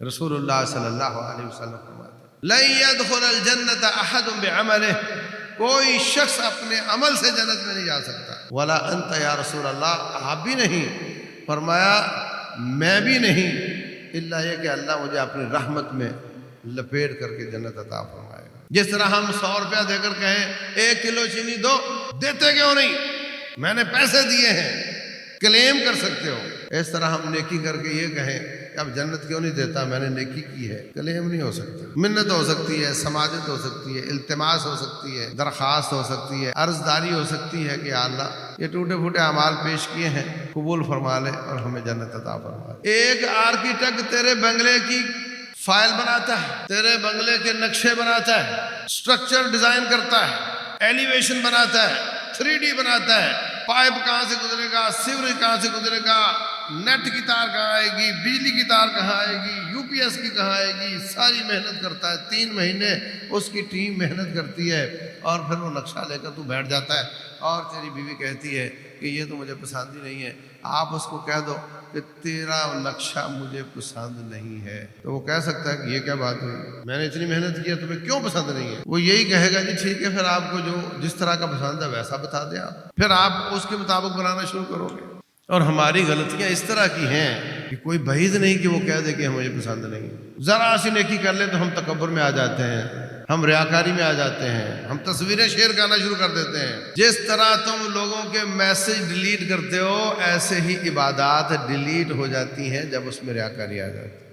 رسول اللہ صلی اللہ علیہ وسلم فرماتے ہیں لن يدخل الجنت احد بعملہ، کوئی شخص اپنے عمل سے جنت میں نہیں جا سکتا. ولا انت یا رسول اللہ، آپ بھی نہیں، فرمایا میں بھی نہیں، الا یہ کہ اللہ مجھے اپنی رحمت میں لپیٹ کر کے جنت عطا فرمائے گا. جس طرح ہم 100 روپیہ دے کر کہیں 1 کلو چینی دو، دیتے کیوں نہیں؟ میں نے پیسے دیے ہیں، کلیم کر سکتے ہو. اس طرح ہم نیکی کر کے یہ کہیں کہ اب جنت کیوں نہیں دیتا، میں نے نیکی کی ہے، کلیم نہیں ہو سکتا. منت ہو سکتی ہے، سماجت ہو سکتی ہے، التماس ہو سکتی ہے، درخواست ہو سکتی ہے، عرض داری ہو سکتی ہے کہ یا اللہ یہ ٹوٹے پھوٹے اعمال پیش کیے ہیں، قبول فرما لے اور ہمیں جنت عطا فرما لے. ایک آرکیٹیکٹ تیرے بنگلے کی فائل بناتا ہے، تیرے بنگلے کے نقشے بناتا ہے، سٹرکچر ڈیزائن کرتا ہے، ایلیویشن بناتا ہے، 3D بناتا ہے، پائپ کہاں سے گزرے گا، سیوریج کہاں سے گزرے گا، نیٹ کی تار کہاں آئے گی، بجلی کی تار کہاں آئے گی، UPS کی کہاں آئے گی، ساری محنت کرتا ہے. 3 مہینے اس کی ٹیم محنت کرتی ہے اور پھر وہ نقشہ لے کر تو بیٹھ جاتا ہے اور تیری بیوی کہتی ہے کہ یہ تو مجھے پسند ہی نہیں ہے. آپ اس کو کہہ دو کہ تیرا نقشہ مجھے پسند نہیں ہے، تو وہ کہہ سکتا ہے کہ یہ کیا بات ہوئی، میں نے اتنی محنت کی ہے تمہیں کیوں پسند نہیں ہے؟ وہ یہی کہے گا جی ٹھیک ہے، پھر آپ کو جو جس طرح کا پسند ہے ویسا بتا دیں آپ، پھر آپ اس کے مطابق بنانا شروع کرو گے. اور ہماری غلطیاں اس طرح کی ہیں کہ کوئی بعید نہیں کہ وہ کہہ دے کہ مجھے پسند نہیں. ذرا سی نیکی کر لیں تو ہم تکبر میں آ جاتے ہیں، ہم ریاکاری میں آ جاتے ہیں، ہم تصویریں شیئر کرنا شروع کر دیتے ہیں. جس طرح تم لوگوں کے میسج ڈیلیٹ کرتے ہو، ایسے ہی عبادات ڈیلیٹ ہو جاتی ہیں جب اس میں ریاکاری آ جاتی ہے.